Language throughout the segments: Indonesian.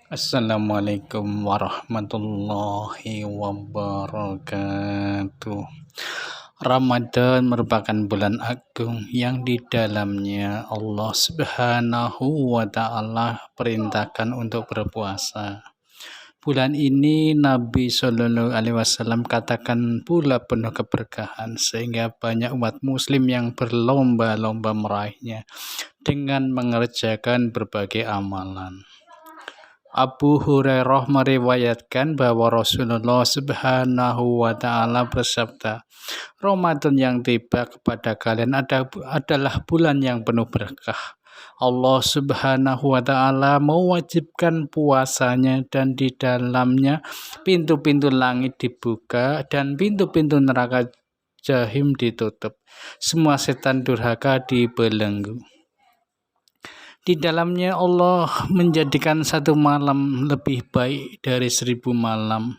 Assalamualaikum warahmatullahi wabarakatuh. Ramadan merupakan bulan agung yang di dalamnya Allah Subhanahu wa Ta'ala perintahkan untuk berpuasa. Bulan ini Nabi Shallallahu Alaihi Wasallam katakan pula penuh keberkahan, sehingga banyak umat Muslim yang berlomba-lomba meraihnya dengan mengerjakan berbagai amalan. Abu Hurairah meriwayatkan bahwa Rasulullah Subhanahu wa Ta'ala bersabda, Ramadan yang tiba kepada kalian adalah bulan yang penuh berkah. Allah Subhanahu wa Ta'ala mewajibkan puasanya, dan di dalamnya pintu-pintu langit dibuka dan pintu-pintu neraka jahim ditutup. Semua setan durhaka dibelenggu. Di dalamnya Allah menjadikan satu malam lebih baik dari 1000 malam.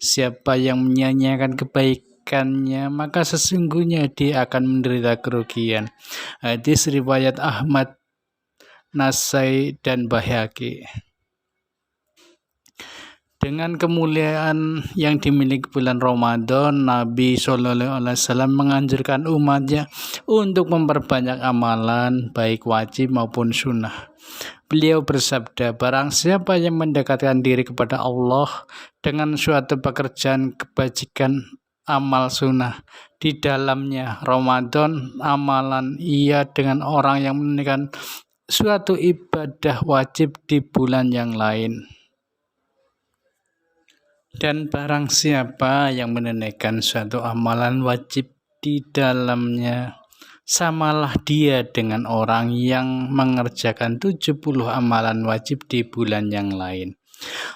Siapa yang menyanyiakan kebaikannya, maka sesungguhnya dia akan menderita kerugian. Hadis riwayat Ahmad, Nasai, dan Baihaqi. Dengan kemuliaan yang dimiliki bulan Ramadan, Nabi Shallallahu Alaihi Wasallam menganjurkan umatnya untuk memperbanyak amalan, baik wajib maupun sunnah. Beliau bersabda, barang siapa yang mendekatkan diri kepada Allah dengan suatu pekerjaan kebajikan amal sunnah, di dalamnya Ramadan, amalan ia dengan orang yang menunaikan suatu ibadah wajib di bulan yang lain. Dan barang siapa yang menunaikan suatu amalan wajib di dalamnya, samalah dia dengan orang yang mengerjakan 70 amalan wajib di bulan yang lain.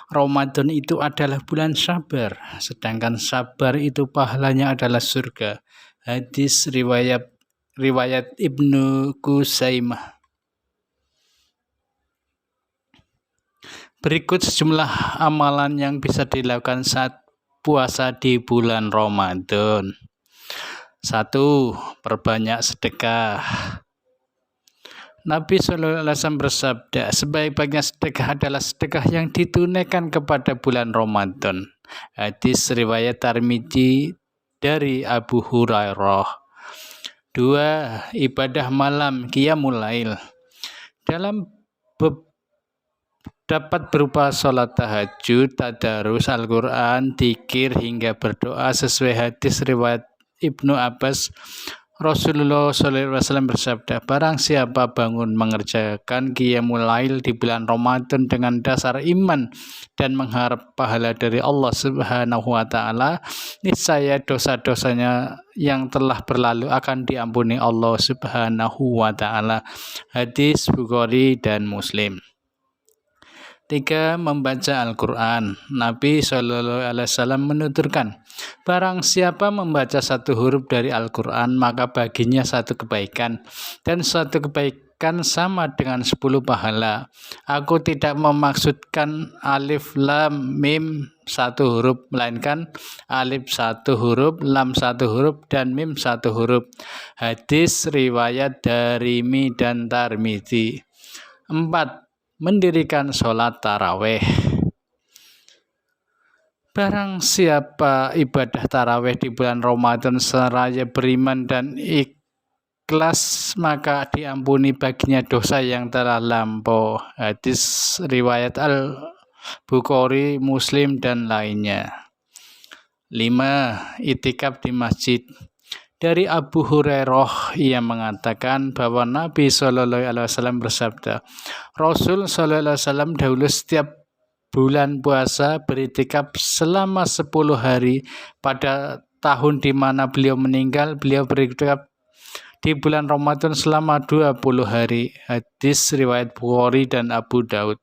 Ramadan itu adalah bulan sabar, sedangkan sabar itu pahalanya adalah surga. Hadis riwayat Ibnu Qusaimah. Berikut sejumlah amalan yang bisa dilakukan saat puasa di bulan Ramadan. 1. Perbanyak sedekah. Nabi SAW bersabda, sebaik-baiknya sedekah adalah sedekah yang ditunaikan kepada bulan Ramadan. Hadis riwayat Tirmidzi dari Abu Hurairah. 2. Ibadah malam, qiyamul lail. Dapat berupa sholat tahajud, tadarus Al-Quran, dzikir, hingga berdoa sesuai hadis riwayat Ibnu Abbas. Rasulullah SAW bersabda, barang siapa bangun mengerjakan qiyamul lail di bulan Ramadan dengan dasar iman dan mengharap pahala dari Allah Subhanahu wa Ta'ala, niscaya dosa-dosanya yang telah berlalu akan diampuni Allah Subhanahu wa Ta'ala. Hadis Bukhari dan Muslim. 3. Membaca Al-Quran. Nabi SAW menuturkan, barang siapa membaca satu huruf dari Al-Quran, maka baginya satu kebaikan, dan satu kebaikan sama dengan 10 pahala. Aku tidak memaksudkan alif, lam, mim satu huruf, melainkan alif satu huruf, lam satu huruf, dan mim satu huruf. Hadis riwayat Darimi dan Tirmidzi. 4. Mendirikan sholat taraweh. Barang siapa ibadah taraweh di bulan Ramadan seraya beriman dan ikhlas, maka diampuni baginya dosa yang telah lampau. Hadis riwayat Al-Bukhari, Muslim, dan lainnya. 5. Itikaf di masjid. Dari Abu Hurairah, ia mengatakan bahwa Nabi SAW bersabda, Rasul SAW dahulu setiap bulan puasa beritikaf selama 10 hari. Pada tahun di mana beliau meninggal, beliau beritikaf di bulan Ramadan selama 20 hari. Hadis riwayat Bukhari dan Abu Daud.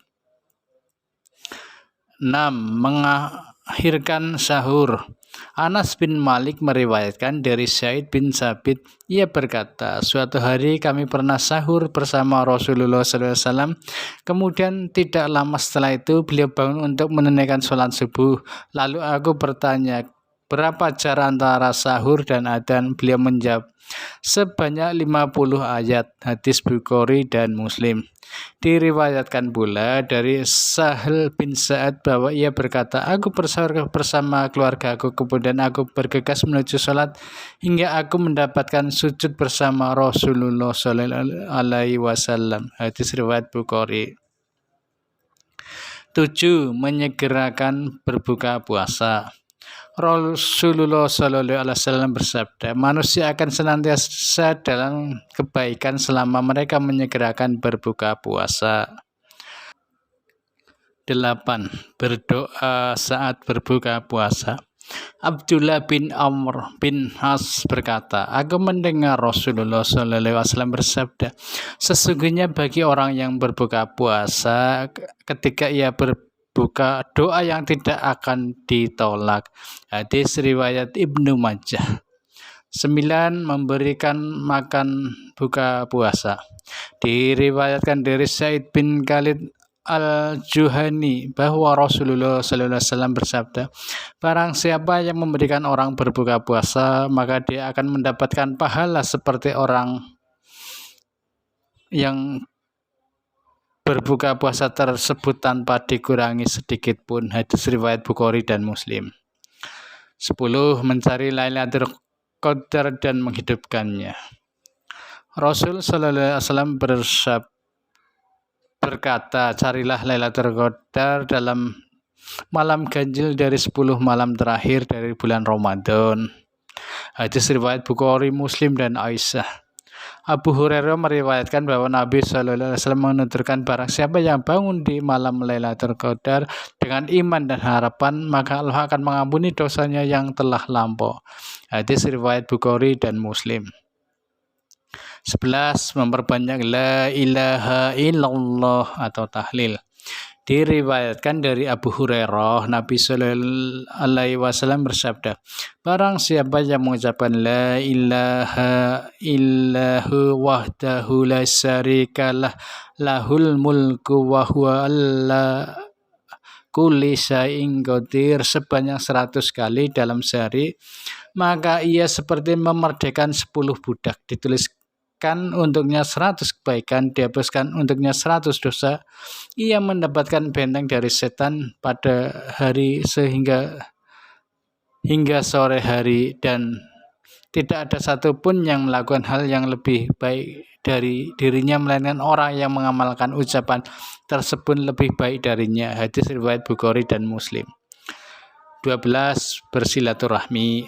6. Mengakhirkan sahur. Anas bin Malik meriwayatkan dari Zaid bin Sabit, ia berkata, suatu hari kami pernah sahur bersama Rasulullah SAW. Kemudian tidak lama setelah itu beliau bangun untuk menunaikan sholat subuh. Lalu aku bertanya berapa jarak antara sahur dan adzan? Beliau menjawab, sebanyak 50 ayat. Hadis Bukhari dan Muslim. Diriwayatkan pula dari Sahal bin Sa'ad bahwa ia berkata, aku bersahur bersama keluarga aku, kemudian aku bergegas menuju sholat hingga aku mendapatkan sujud bersama Rasulullah Sallallahu Alaihi Wasallam. Hadis riwayat Bukhari. 7. Menyegerakan berbuka puasa. Rasulullah Sallallahu Alaihi Wasallam bersabda, manusia akan senantiasa dalam kebaikan selama mereka menyegerakan berbuka puasa. 8. Berdoa saat berbuka puasa. Abdullah bin Amr bin As berkata, aku mendengar Rasulullah SAW bersabda, sesungguhnya bagi orang yang berbuka puasa ketika ia berbuka doa yang tidak akan ditolak. Hadis riwayat Ibnu Majah. 9. Memberikan makan buka puasa. Diriwayatkan dari Said bin Khalid Al-Juhani bahwa Rasulullah SAW bersabda, barang siapa yang memberikan orang berbuka puasa, maka dia akan mendapatkan pahala seperti orang yang berbuka puasa tersebut tanpa dikurangi sedikit pun. Hadis riwayat Bukhari dan Muslim. 10. Mencari Lailatul Qadar dan menghidupkannya. Rasul sallallahu alaihi wasallam berkata, carilah Lailatul Qadar dalam malam ganjil dari 10 malam terakhir dari bulan Ramadan. Hadis riwayat Bukhari, Muslim dan Aisyah. Abu Hurairah meriwayatkan bahwa Nabi Shallallahu Alaihi Wasallam menuturkan, barang siapa yang bangun di malam Lailatul Qadar dengan iman dan harapan, maka Allah akan mengampuni dosanya yang telah lampau. Hadis riwayat Bukhari dan Muslim. 11. Memperbanyak la ilaha illallah atau tahlil. Diriwayatkan dari Abu Hurairah, Nabi Sallallahu Alaihi Wasallam bersabda, barang siapa yang mengucapkan la ilaha illahu wahdahu la syarikalah lahul mulku wa huwa alla kulli syai'in qadir sebanyak 100 kali dalam sehari, maka ia seperti memerdekakan 10 budak. Dituliskan untuknya 100 kebaikan, dihapuskan untuknya 100 dosa. Ia mendapatkan benteng dari setan pada hari hingga sore hari, dan tidak ada satupun yang melakukan hal yang lebih baik dari dirinya melainkan orang yang mengamalkan ucapan tersebut lebih baik darinya. Hadis riwayat Bukhari dan Muslim. 12. Bersilaturahmi.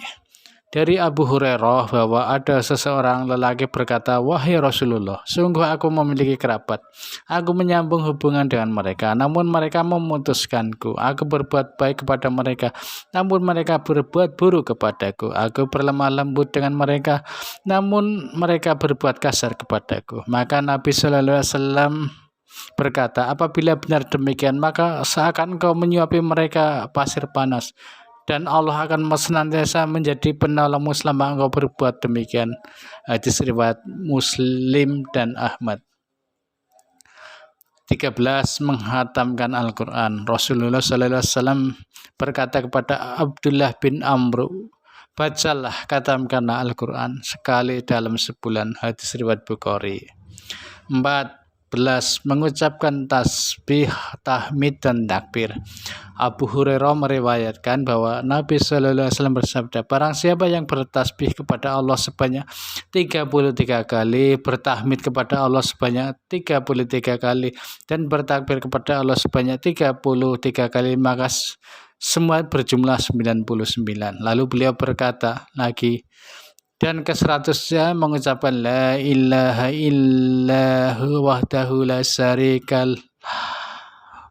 Dari Abu Hurairah bahwa ada seseorang lelaki berkata, wahai Rasulullah, sungguh aku memiliki kerabat. Aku menyambung hubungan dengan mereka, namun mereka memutuskanku. Aku berbuat baik kepada mereka, namun mereka berbuat buruk kepadaku. Aku berlemah lembut dengan mereka, namun mereka berbuat kasar kepadaku. Maka Nabi Sallallahu Alaihi Wasallam berkata, apabila benar demikian, maka seakan engkau menyuapi mereka pasir panas, dan Allah akan senantiasa menjadi penolongmu selama engkau berbuat demikian. Hadis riwayat Muslim dan Ahmad. 13. Menghatamkan Al-Quran. Rasulullah SAW berkata kepada Abdullah bin Amr, bacalah, khatamkanlah Al-Quran sekali dalam sebulan. Hadis riwayat Bukhari. 14. Mengucapkan tasbih, tahmid dan takbir. Abu Hurairah meriwayatkan bahwa Nabi Sallallahu Alaihi Wasallam bersabda, barang siapa yang bertasbih kepada Allah sebanyak 33 kali, bertahmid kepada Allah sebanyak 33 kali, dan bertakbir kepada Allah sebanyak 33 kali, maka semua berjumlah 99. Lalu beliau berkata lagi, dan ke-100-nya mengucapkan la ilaha illahu wahdahu la syarikal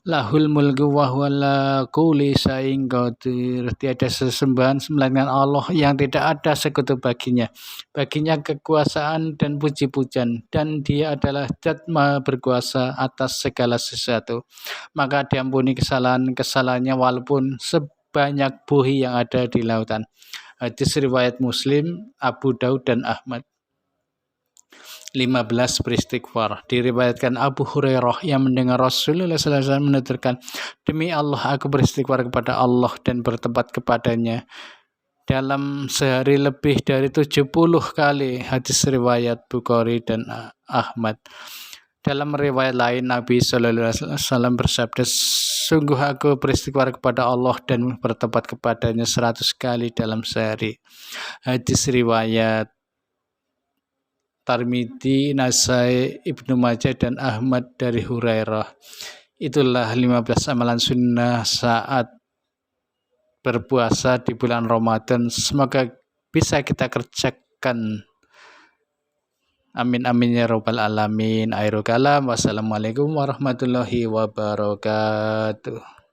lahul mulku wa huwa ala kulli syai'in qadir. Tiada sesembahan melainkan Allah yang tidak ada sekutu baginya. Baginya kekuasaan dan puji-pujian, dan Dia adalah Zat Maha berkuasa atas segala sesuatu. Maka diampuni kesalahannya walaupun sebanyak buih yang ada di lautan. Hadis riwayat Muslim, Abu Daud dan Ahmad. 15. Beristighfar. Diriwayatkan Abu Hurairah yang mendengar Rasulullah SAW menuturkan, demi Allah aku beristighfar kepada Allah dan bertempat kepadanya dalam sehari lebih dari 70 kali. Hadis riwayat Bukhari dan Ahmad. Dalam riwayat lain Nabi Shallallahu Alaihi Wasallam bersabda, sungguh aku beristighfar kepada Allah dan bertobat kepadanya 100 kali dalam sehari. Hadis riwayat Tirmidzi, Nasai, Ibnu Majah dan Ahmad dari Hurairah. Itulah 15 amalan sunnah saat berpuasa di bulan Ramadan. Semoga bisa kita kerjakan. Amin amin ya rabbal alamin. Akhirul kalam. Wassalamualaikum warahmatullahi wabarakatuh.